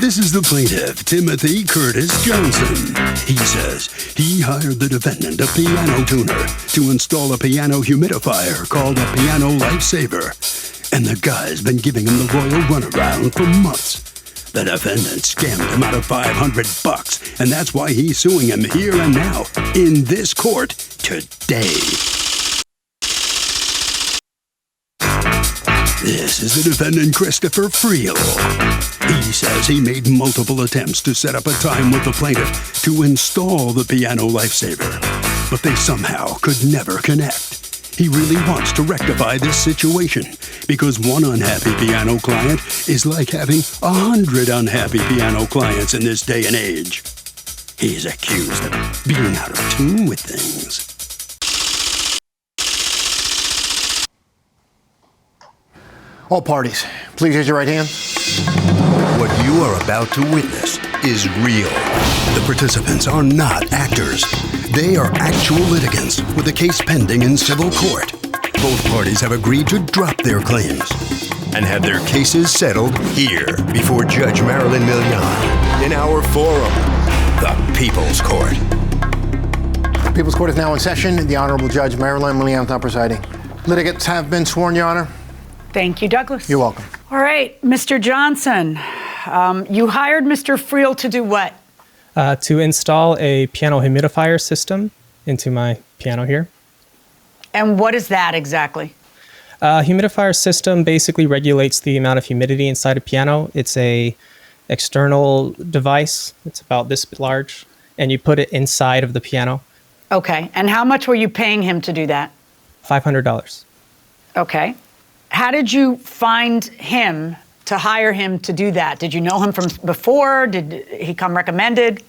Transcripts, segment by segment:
This is the plaintiff, Timothy Curtis Johnson. He says he hired the defendant, a piano tuner, to install a piano humidifier called a Piano Lifesaver. And the guy's been giving him the royal runaround for months. The defendant scammed him out of $500, and that's why he's suing him here and now, in this court, today. This is the defendant, Christopher Friel. He says he made multiple attempts to set up a time with the plaintiff to install the Piano Lifesaver, but they somehow could never connect. He really wants to rectify this situation because one unhappy piano client is like having 100 unhappy piano clients in this day and age. He's accused of being out of tune with things. All parties, please raise your right hand. What you are about to witness is real. The participants are not actors. They are actual litigants with a case pending in civil court. Both parties have agreed to drop their claims and have their cases settled here before Judge Marilyn Milian in our forum, the People's Court. The People's Court is now in session. The Honorable Judge Marilyn Milian is now presiding. Litigants have been sworn, Your Honor. Thank you, Douglas. You're welcome. All right, Mr. Johnson, you hired Mr. Friel to do what? To install a piano humidifier system into my piano here. And what is that exactly? Humidifier system basically regulates the amount of humidity inside a piano. It's a external device. It's about this large, and you put it inside of the piano. Okay, and how much were you paying him to do that? $500. Okay. How did you find him to hire him to do that? Did you know him from before? Did he come recommended?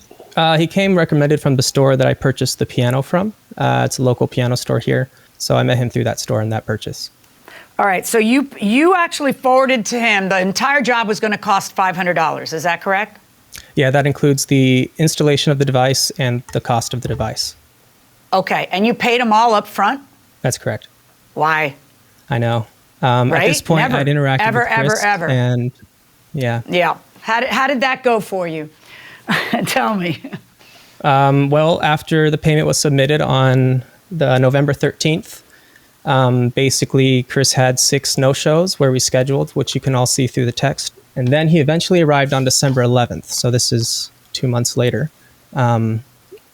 He came recommended from the store that I purchased the piano from. It's a local piano store here. So I met him through that store and that purchase. All right, so you actually forwarded to him, the entire job was going to cost $500, is that correct? Yeah, that includes the installation of the device and the cost of the device. Okay, and you paid him all up front? That's correct. Why? I know. Right? At this point, Never. I'd interacted with Chris, Ever. and yeah. Yeah. How did that go for you? Tell me. Well, after the payment was submitted on the November 13th, basically Chris had 6 no-shows where we scheduled, which you can all see through the text. And then he eventually arrived on December 11th. So this is 2 months later. And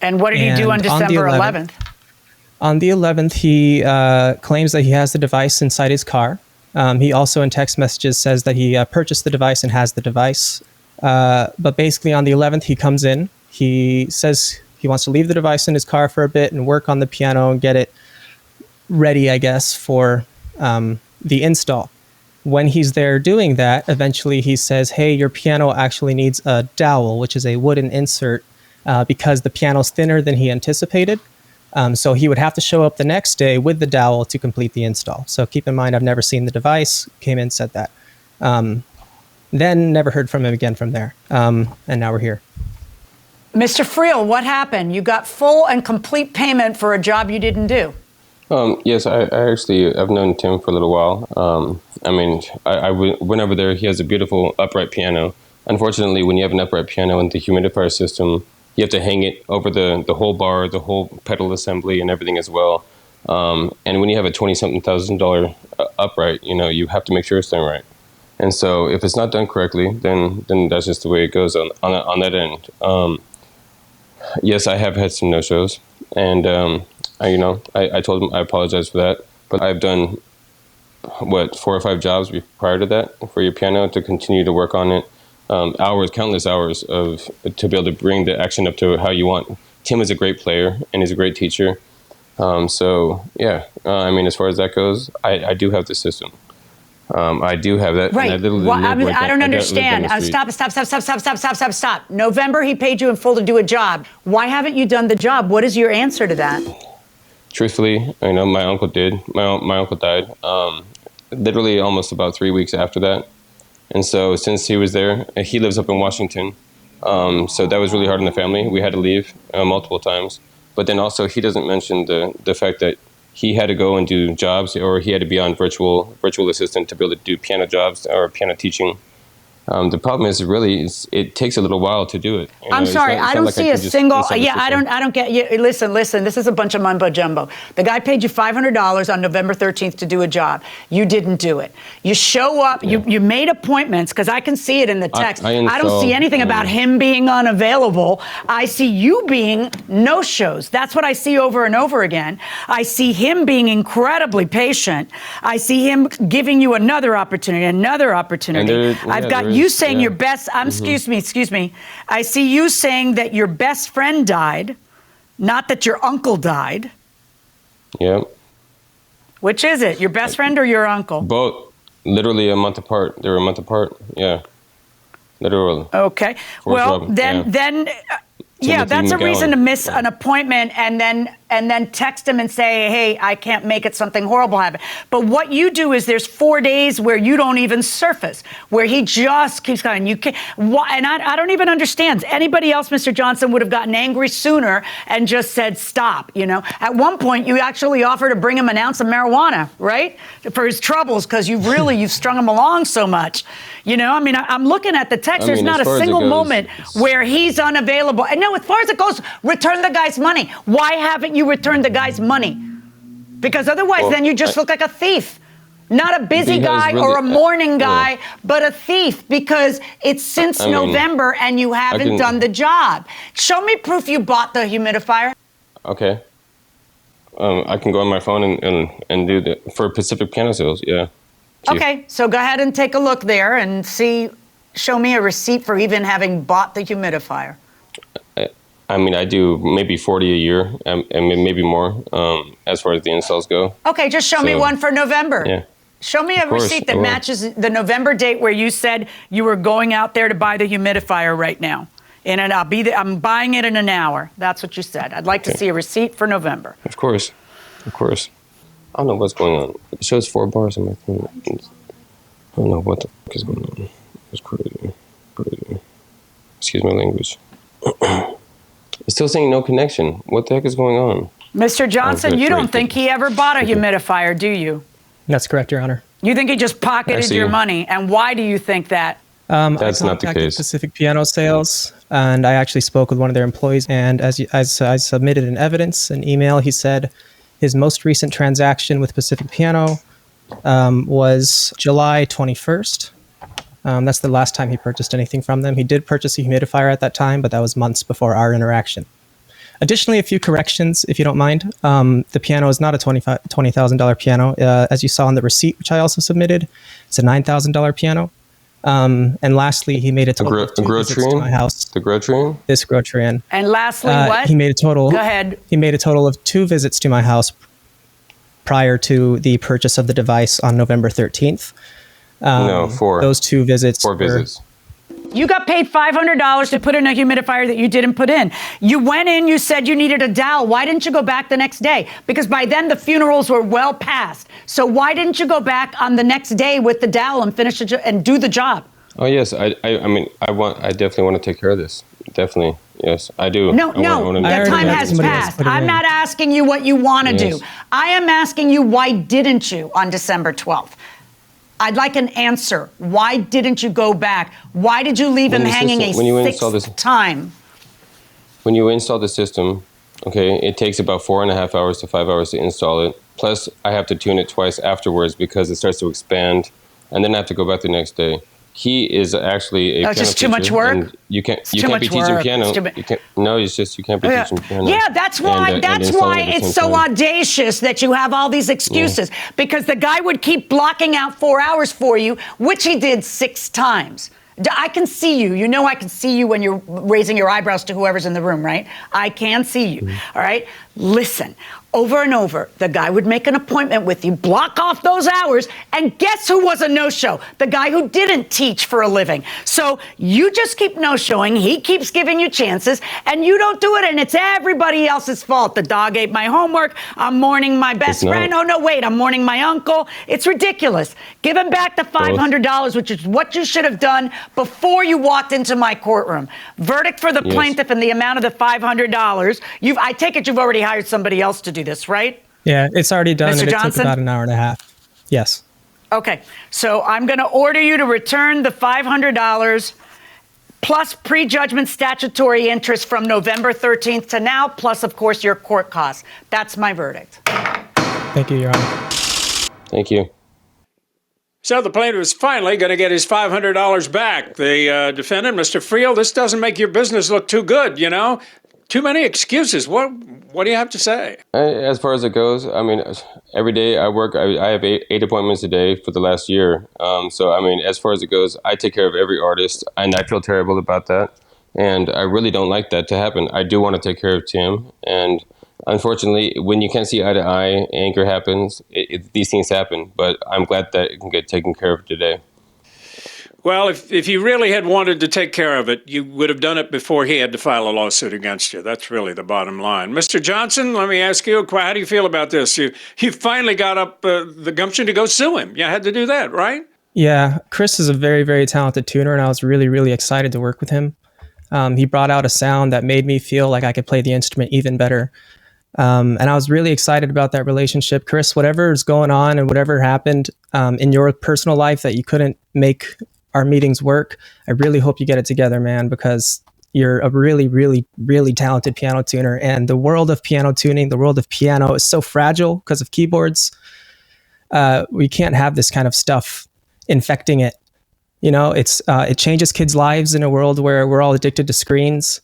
what did he do on December 11th? On the 11th, he claims that he has the device inside his car. He also in text messages says that he purchased the device and has the device. But basically on the 11th, he comes in. He says he wants to leave the device in his car for a bit and work on the piano and get it ready, I guess, for the install. When he's there doing that, eventually he says, hey, your piano actually needs a dowel, which is a wooden insert, because the piano's thinner than he anticipated. So he would have to show up the next day with the dowel to complete the install. So keep in mind, I've never seen the device, came in, said that. Then never heard from him again from there. And now we're here. Mr. Friel, what happened? You got full and complete payment for a job you didn't do. Yes, I've known Tim for a little while. I went over there. He has a beautiful upright piano. Unfortunately, when you have an upright piano and the humidifier system, you have to hang it over the whole bar, the whole pedal assembly and everything as well. And when you have a $20-something thousand upright, you have to make sure it's done right. And so if it's not done correctly, then that's just the way it goes on that end. Yes, I have had some no-shows, and I told him I apologize for that. But I've done 4 or 5 jobs prior to that for your piano to continue to work on it. Countless hours to be able to bring the action up to how you want. Tim is a great player and he's a great teacher. As far as that goes, I do have the system. I do have that. Right. I don't understand. Stop. November, he paid you in full to do a job. Why haven't you done the job? What is your answer to that? Truthfully, my uncle did. My uncle died literally almost about 3 weeks after that. And so since he was there, he lives up in Washington. So that was really hard on the family. We had to leave multiple times. But then also he doesn't mention the fact that he had to go and do jobs, or he had to be on virtual assistant to be able to do piano jobs or piano teaching. The problem is it takes a little while to do it. I'm sorry, I don't see a single. Yeah, I don't. don't get you. Listen. This is a bunch of mumbo jumbo. The guy paid you $500 on November 13th to do a job. You didn't do it. You show up. Yeah. You made appointments because I can see it in the text. I don't see anything about him being unavailable. I see you being no-shows. That's what I see over and over again. I see him being incredibly patient. I see him giving you another opportunity. I've got you saying your best. Excuse me. I see you saying that your best friend died, not that your uncle died. Yeah. Which is it? Your best friend or your uncle? Both. Literally a month apart. They were a month apart. Yeah. Literally. Okay. Well, then. Yeah, that's a reason to miss an appointment and then text him and say, hey, I can't make it, something horrible happened. But what you do is there's 4 days where you don't even surface, where he just keeps going. You can't, and I don't even understand. Anybody else, Mr. Johnson, would have gotten angry sooner and just said stop, At one point, you actually offered to bring him an ounce of marijuana, right? For his troubles, because you've strung him along so much. I'm looking at the text. There's not a single moment where he's unavailable. And no, as far as it goes, return the guy's money. Why haven't you returned the guy's money? Because otherwise, then you just look like a thief. Not a busy guy or a morning guy, but a thief, because it's since November and you haven't done the job. Show me proof you bought the humidifier. Okay. I can go on my phone and do that for Pacific Piano Sales, yeah. Okay, so go ahead and take a look there and show me a receipt for even having bought the humidifier. I do maybe 40 a year, and maybe more, as far as the installs go. Okay, just show me one for November. Yeah. Show me a receipt that matches the November date where you said you were going out there to buy the humidifier right now. And I'm buying it in an hour. That's what you said. I'd like to see a receipt for November. Of course. I don't know what's going on. It shows 4 bars on my phone. I don't know what the fuck is going on. It's crazy. Excuse my language. It's still saying no connection. What the heck is going on? Mr. Johnson, you don't think he ever bought a humidifier, do you? That's correct, Your Honor. You think he just pocketed your money? And why do you think that? That's not the case. Pacific Piano Sales, and I actually spoke with one of their employees, and as I submitted an evidence, an email, he said his most recent transaction with Pacific Piano was July 21st. That's the last time he purchased anything from them. He did purchase a humidifier at that time, but that was months before our interaction. Additionally, a few corrections, if you don't mind. The piano is not a $20,000 piano. As you saw on the receipt, which I also submitted, it's a $9,000 piano. And lastly, he made a total of 2 visits to my house. The Grotrian? This Grotrian. And lastly, what? He made a total. Go ahead. He made a total of 2 visits to my house prior to the purchase of the device on November 13th. No, 4. Those 2 visits. 4 visits. You got paid $500 to put in a humidifier that you didn't put in. You went in, you said you needed a dowel. Why didn't you go back the next day? Because by then the funerals were well past. So why didn't you go back on the next day with the dowel and finish and do the job? Oh yes, I definitely want to take care of this. Definitely, yes, I do. No, that time has passed. I'm not asking you what you want to do. I am asking you, why didn't you on December 12th? I'd like an answer. Why didn't you go back? Why did you leave him hanging a 6th time? When you install the system, okay, it takes about 4.5 hours to 5 hours to install it. Plus, I have to tune it twice afterwards because it starts to expand, and then I have to go back the next day. He is actually a piano just too teacher, much work? and you can't be teaching piano. You can't be teaching piano. Yeah, that's why it's so audacious that you have all these excuses, because the guy would keep blocking out 4 hours for you, which he did 6 times. I can see you. I can see you when you're raising your eyebrows to whoever's in the room, right? I can see you, all right? Listen, over and over, the guy would make an appointment with you, block off those hours, and guess who was a no-show? The guy who didn't teach for a living. So you just keep no-showing, he keeps giving you chances, and you don't do it, and it's everybody else's fault. The dog ate my homework, I'm mourning my best friend. Oh, no, wait, I'm mourning my uncle. It's ridiculous. Give him back the $500, which is what you should have done before you walked into my courtroom. Verdict for the plaintiff and the amount of the $500. I take it you've already hired somebody else to do this, right? Yeah, it's already done. Mr. And it Johnson? took about an hour and a half. Yes. Okay, so I'm going to order you to return the $500 plus prejudgment statutory interest from November 13th to now, plus, of course, your court costs. That's my verdict. Thank you, Your Honor. Thank you. So the plaintiff is finally going to get his $500 back. The defendant, Mr. Friel, this doesn't make your business look too good, you know? Too many excuses. What do you have to say? As far as it goes, I mean, every day I work, I have eight appointments a day for the last year. So, I mean, as far as it goes, I take care of every artist, and I feel terrible about that. And I really don't like that to happen. I do want to take care of Tim. And unfortunately, when you can't see eye to eye, anger happens. These things happen. But I'm glad that it can get taken care of today. Well, if you really had wanted to take care of it, you would have done it before he had to file a lawsuit against you. That's really the bottom line. Mr. Johnson, let me ask you, how do you feel about this? You finally got up the gumption to go sue him. You had to do that, right? Yeah, Chris is a very, very talented tuner, and I was really, really excited to work with him. He brought out a sound that made me feel like I could play the instrument even better. And I was really excited about that relationship. Chris, whatever is going on and whatever happened in your personal life that you couldn't make our meetings work, I really hope you get it together, man, because you're a really, really, really talented piano tuner. And the world of piano tuning, the world of piano is so fragile because of keyboards. We can't have this kind of stuff infecting it. You know, it changes kids' lives in a world where we're all addicted to screens.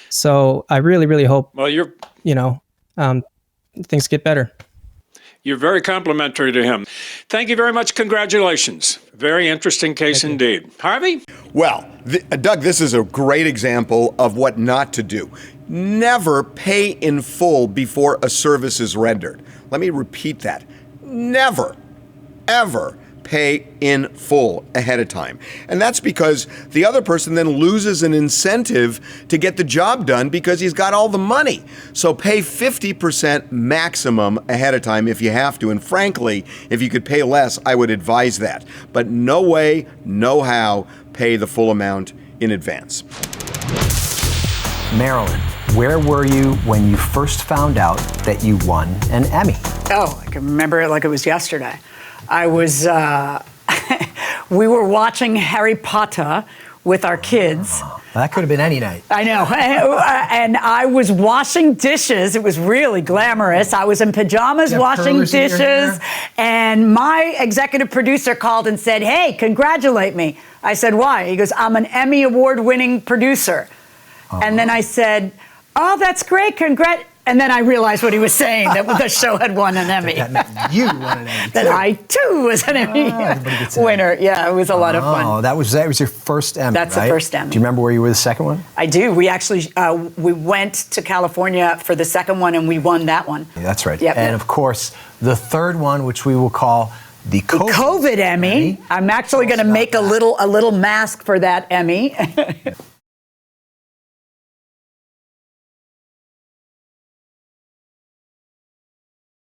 So I really, really hope, things get better. You're very complimentary to him. Thank you very much. Congratulations. Very interesting case indeed. Harvey? Well, Doug, this is a great example of what not to do. Never pay in full before a service is rendered. Let me repeat that. Never, ever pay in full ahead of time. And that's because the other person then loses an incentive to get the job done because he's got all the money. So pay 50% maximum ahead of time if you have to. And frankly, if you could pay less, I would advise that. But no way, no how, pay the full amount in advance. Marilyn, where were you when you first found out that you won an Emmy? Oh, I can remember it like it was yesterday. I was, we were watching Harry Potter with our kids. That could have been any night. I know. And I was washing dishes. It was really glamorous. I was in pajamas washing dishes. And my executive producer called and said, "Hey, congratulate me." I said, "Why?" He goes, "I'm an Emmy Award-winning producer." And then I said, "Oh, that's great. Congrats." And then I realized what he was saying, that the show had won an Emmy. That meant you won an Emmy, That I, too, was an Emmy winner. Yeah, it was a lot of fun. Oh, that was your first Emmy, That's right? the first Emmy. Do you remember where you were the second one? I do. We actually, we went to California for the second one, and we won that one. Yeah, that's right. Yep. And, of course, the third one, which we will call the COVID Emmy. I'm actually going to make a little mask for that Emmy.